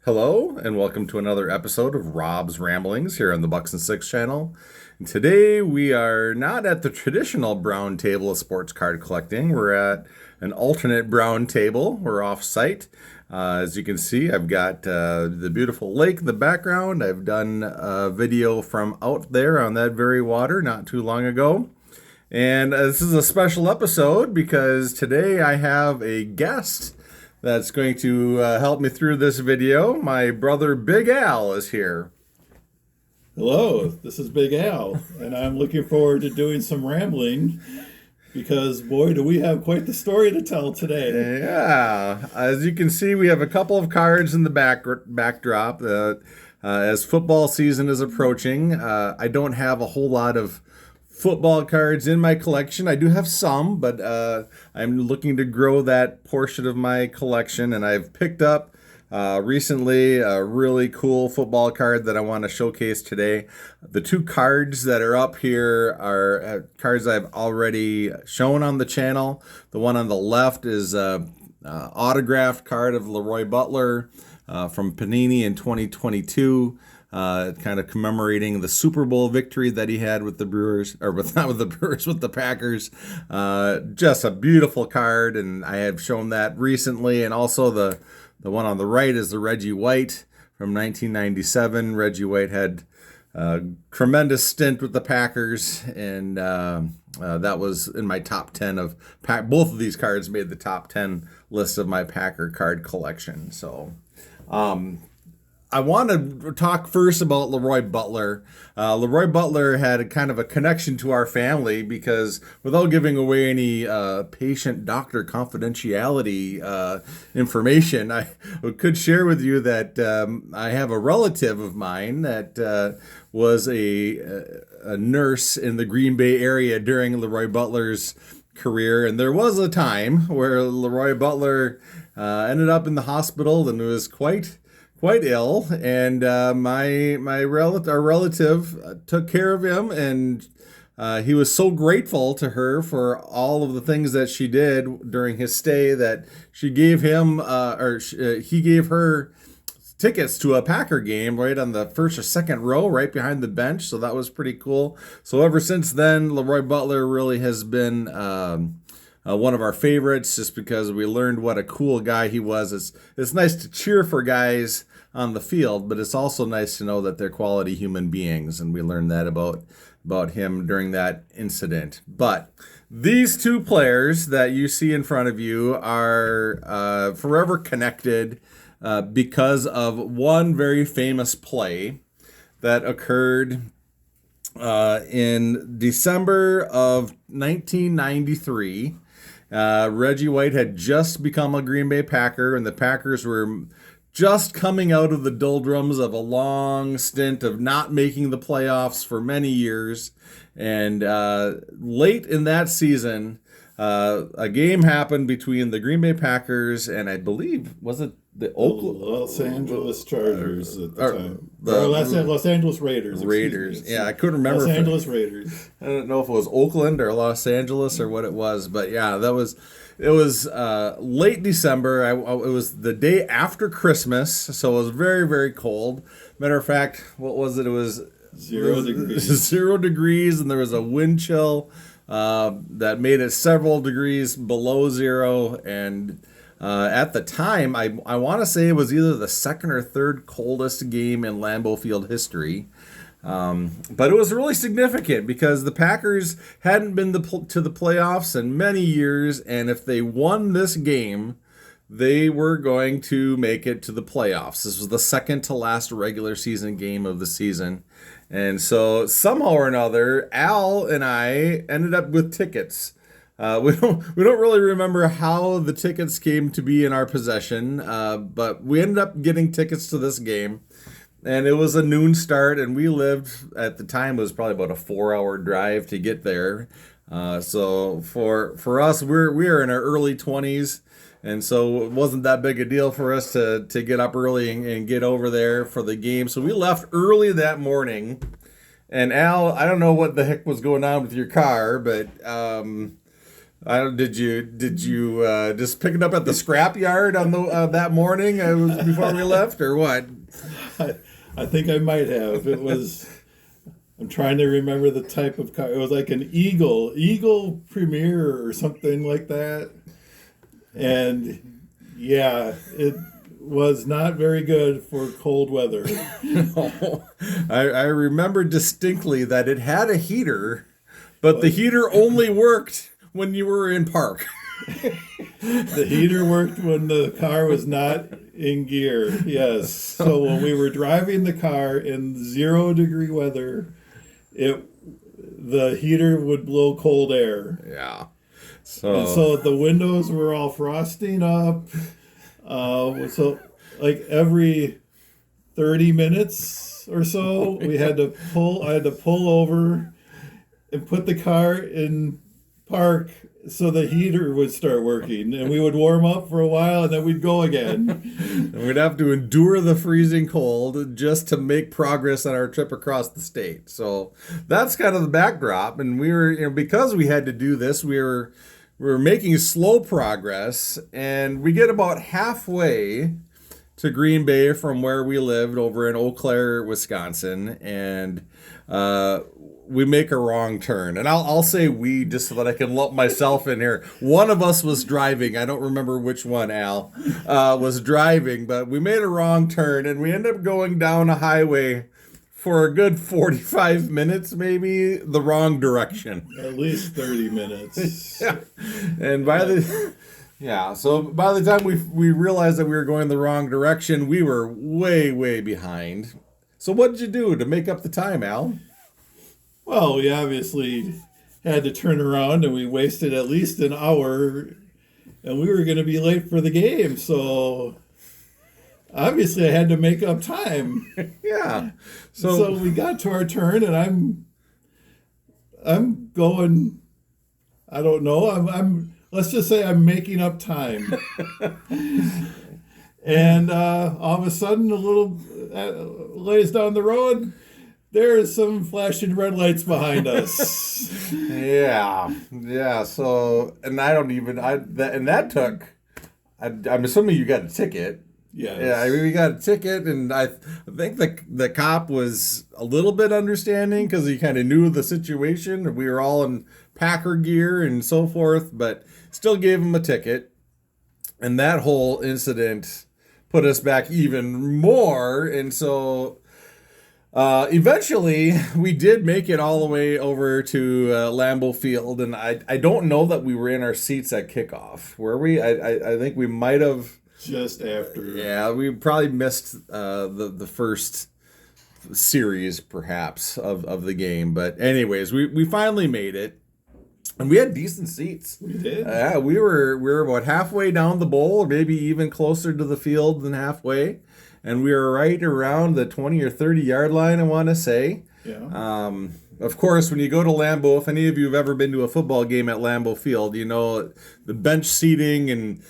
Hello, and welcome to another episode of Rob's Ramblings here on the Bucks and Six channel. And today we are not at the traditional brown table of sports card collecting. We're at an alternate brown table. We're off-site. As you can see, I've got the beautiful lake in the background. I've done a video from out there on that very water not too long ago. And this is a special episode because today I have a guest that's going to help me through this video. My brother Big Al is here. Hello, this is Big Al, and I'm looking forward to doing some rambling because, boy, do we have quite the story to tell today. Yeah, as you can see, we have a couple of cards in the backdrop. As football season is approaching, I don't have a whole lot of football cards in my collection. I do have some, but I'm looking to grow that portion of my collection, and I've picked up recently a really cool football card that I want to showcase today. The two cards that are up here are cards I've already shown on the channel. The one on the left is an autographed card of Leroy Butler from Panini in 2022. Kind of commemorating the Super Bowl victory that he had with the Brewers, or not with the Brewers, with the Packers. Just a beautiful card, and I have shown that recently. And also the one on the right is the Reggie White from 1997. Reggie White had a tremendous stint with the Packers, and that was in my top 10 of both of these cards made the top 10 list of my Packer card collection. So I want to talk first about Leroy Butler. Leroy Butler had a kind of a connection to our family because, without giving away any patient-doctor confidentiality information, I could share with you that I have a relative of mine that was a nurse in the Green Bay area during Leroy Butler's career, and there was a time where Leroy Butler ended up in the hospital and was quite ill, and our relative took care of him, and he was so grateful to her for all of the things that she did during his stay that she gave him he gave her tickets to a Packer game right on the first or second row right behind the bench. So that was pretty cool. So ever since then, Leroy Butler really has been one of our favorites, just because we learned what a cool guy he was. It's nice to cheer for guys on the field, but it's also nice to know that they're quality human beings, and we learned that about him during that incident. But these two players that you see in front of you are forever connected because of one very famous play that occurred in December of 1993. Reggie White had just become a Green Bay Packer, and the Packers were just coming out of the doldrums of a long stint of not making the playoffs for many years. And late in that season, a game happened between the Green Bay Packers and, I believe, was it the Los Angeles Chargers at the time. Los Angeles Raiders. Raiders. Yeah, I couldn't remember. Los Angeles Raiders. I don't know if it was Oakland or Los Angeles or what it was, but yeah, it was late December. It was the day after Christmas, so it was very, very cold. Matter of fact, what was it? It was 0 degrees. 0 degrees, and there was a wind chill that made it several degrees below zero. And at the time, I want to say it was either the second or third coldest game in Lambeau Field history. But it was really significant because the Packers hadn't been to the playoffs in many years, and if they won this game, they were going to make it to the playoffs. This was the second to last regular season game of the season. And so somehow or another, Al and I ended up with tickets. We don't really remember how the tickets came to be in our possession, but we ended up getting tickets to this game. And it was a noon start, and we lived, at the time, it was probably about a 4-hour drive to get there. So for us, we're in our early 20s, and so it wasn't that big a deal for us to get up early and get over there for the game. So we left early that morning. And Al, I don't know what the heck was going on with your car, but Did you just pick it up at the scrap yard on the that morning before we left, or what? I think I might have. It was. I'm trying to remember the type of car. It was like an Eagle Premier or something like that. And yeah, it was not very good for cold weather. No. I remember distinctly that it had a heater, but the heater only worked when you were in park. The heater worked when the car was not in gear. Yes. So when we were driving the car in 0-degree weather, the heater would blow cold air. Yeah. And so the windows were all frosting up. So like every 30 minutes or so, I had to pull over and put the car in park so the heater would start working, and we would warm up for a while, and then we'd go again. And we'd have to endure the freezing cold just to make progress on our trip across the state. So that's kind of the backdrop. And we were, because we had to do this, we were making slow progress, and we get about halfway to Green Bay from where we lived over in Eau Claire, Wisconsin, and we make a wrong turn. And I'll say we just so that I can lump myself in here. One of us was driving. I don't remember which one, Al, was driving, but we made a wrong turn, and we ended up going down a highway for a good 45 minutes, maybe, the wrong direction. At least 30 minutes. Yeah. And so by the time we realized that we were going the wrong direction, we were way, way behind. So what did you do to make up the time, Al? Well, we obviously had to turn around, and we wasted at least an hour, and we were going to be late for the game. So obviously I had to make up time. Yeah. So we got to our turn, and I'm going, I don't know, I'm let's just say I'm making up time. And all of a sudden, a little lays down the road, there is some flashing red lights behind us. Yeah. So, and that took, I'm assuming you got a ticket. Yes. Yeah, I mean, we got a ticket, and I think the cop was a little bit understanding because he kind of knew the situation. We were all in Packer gear and so forth, but still gave him a ticket. And that whole incident put us back even more. And so eventually we did make it all the way over to Lambeau Field. And I don't know that we were in our seats at kickoff. Were we? I think we might have. Just after. Yeah, we probably missed the first series, perhaps, of the game. But anyways, we finally made it. And we had decent seats. We did? Yeah, we were about halfway down the bowl, or maybe even closer to the field than halfway. And we were right around the 20 or 30 yard line, I want to say. Yeah. Of course, when you go to Lambeau, if any of you have ever been to a football game at Lambeau Field, you know the bench seating, and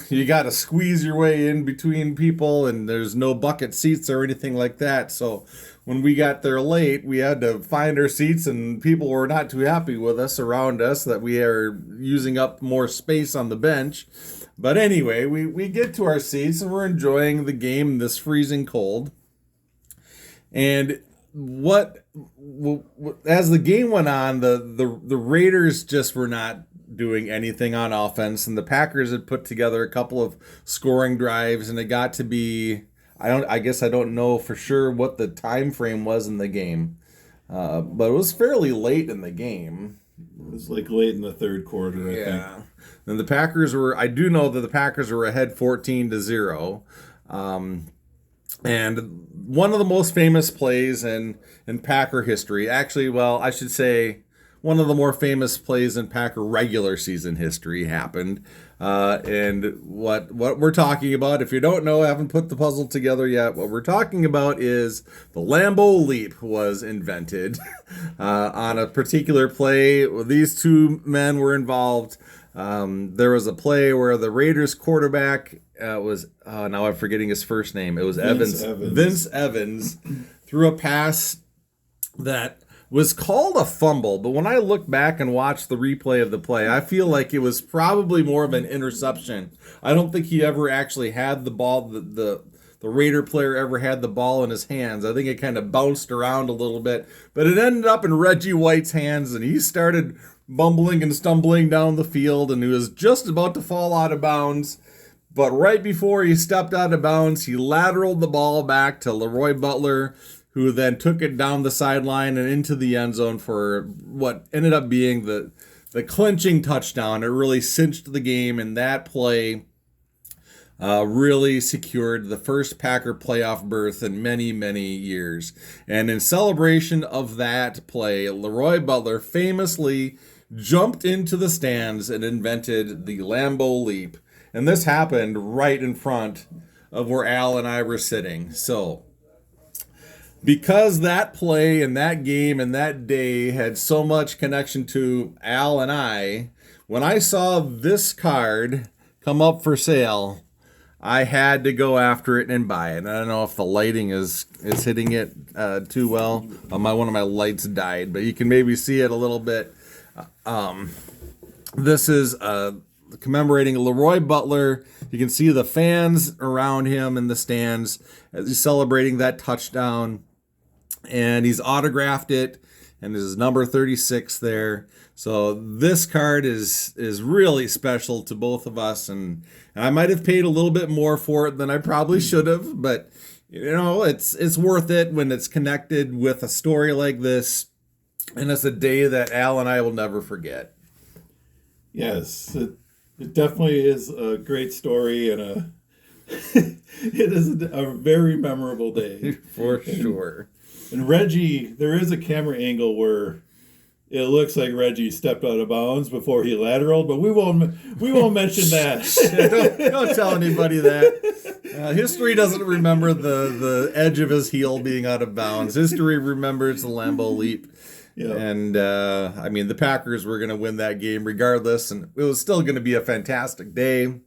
you got to squeeze your way in between people, and there's no bucket seats or anything like that. So when we got there late, we had to find our seats, and people were not too happy with us around us that we are using up more space on the bench. But anyway, we get to our seats, and we're enjoying the game in this freezing cold. And as the game went on, the Raiders just were not doing anything on offense, and the Packers had put together a couple of scoring drives, and it got to be, I guess I don't know for sure what the time frame was in the game, but it was fairly late in the game. It was like late in the third quarter, I think. And I do know that the Packers were ahead 14-0. And one of the most famous plays in Packer history, actually, well, I should say one of the more famous plays in Packer regular season history happened. And what we're talking about, if you don't know, haven't put the puzzle together yet, what we're talking about is the Lambeau Leap was invented on a particular play. These two men were involved. There was a play where the Raiders quarterback was, now I'm forgetting his first name. It was Vince Evans threw a pass that was called a fumble, but when I look back and watch the replay of the play, I feel like it was probably more of an interception. I don't think he ever actually had the ball. The Raider player ever had the ball in his hands. I think it kind of bounced around a little bit, but it ended up in Reggie White's hands, and he started bumbling and stumbling down the field, and he was just about to fall out of bounds. But right before he stepped out of bounds, he lateraled the ball back to Leroy Butler, who then took it down the sideline and into the end zone for what ended up being the clinching touchdown. It really cinched the game, and that play really secured the first Packer playoff berth in many, many years. And in celebration of that play, Leroy Butler famously jumped into the stands and invented the Lambeau Leap. And this happened right in front of where Al and I were sitting. So, because that play and that game and that day had so much connection to Al and I, when I saw this card come up for sale, I had to go after it and buy it. I don't know if the lighting is hitting it too well. One of my lights died, but you can maybe see it a little bit. This is commemorating Leroy Butler. You can see the fans around him in the stands as he's celebrating that touchdown. And he's autographed it, and this is number 36 there. So this card is really special to both of us, and I might have paid a little bit more for it than I probably should have, but it's worth it when it's connected with a story like this, and it's a day that Al and I will never forget. Yes, it definitely is a great story, and it is a very memorable day. For sure. And Reggie, there is a camera angle where it looks like Reggie stepped out of bounds before he lateraled, but we won't mention that. don't tell anybody that. History doesn't remember the edge of his heel being out of bounds. History remembers the Lambeau Leap. Yeah. And the Packers were going to win that game regardless, and it was still going to be a fantastic day.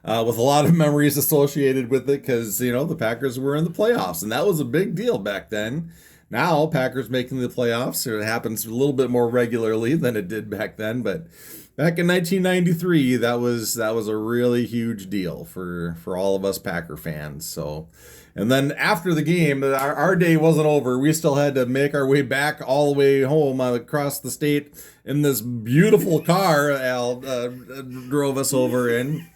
With a lot of memories associated with it because, the Packers were in the playoffs, and that was a big deal back then. Now, Packers making the playoffs, it happens a little bit more regularly than it did back then, but back in 1993, that was a really huge deal for all of us Packer fans. So, and then after the game, our day wasn't over. We still had to make our way back all the way home across the state in this beautiful car Al drove us over in.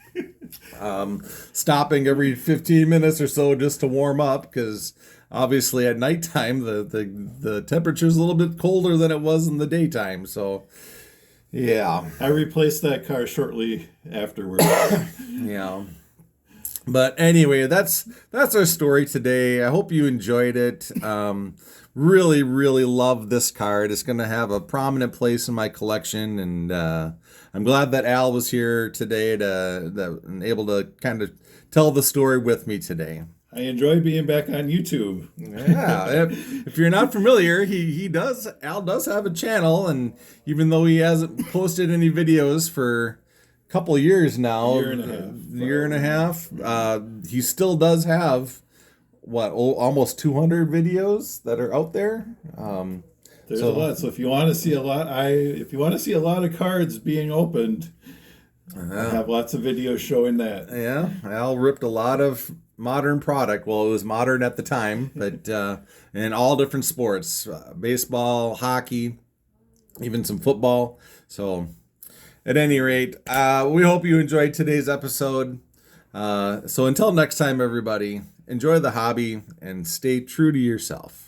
Stopping every 15 minutes or so just to warm up because obviously at nighttime the temperature's a little bit colder than it was in the daytime. So yeah, I replaced that car shortly afterwards. Yeah, but anyway, that's our story today. I hope you enjoyed it. Really, really love this card. It's going to have a prominent place in my collection, and I'm glad that Al was here today and able to kind of tell the story with me today. I enjoy being back on YouTube. Yeah, if you're not familiar, Al does have a channel, and even though he hasn't posted any videos for a couple years now, year and a half, he still does have almost 200 videos that are out there. There's a lot. So if you want to see a lot of cards being opened, I have lots of videos showing that. Yeah, Al ripped a lot of modern product. Well, it was modern at the time, but in all different sports, baseball, hockey, even some football. So at any rate, we hope you enjoyed today's episode. So until next time, everybody, enjoy the hobby and stay true to yourself.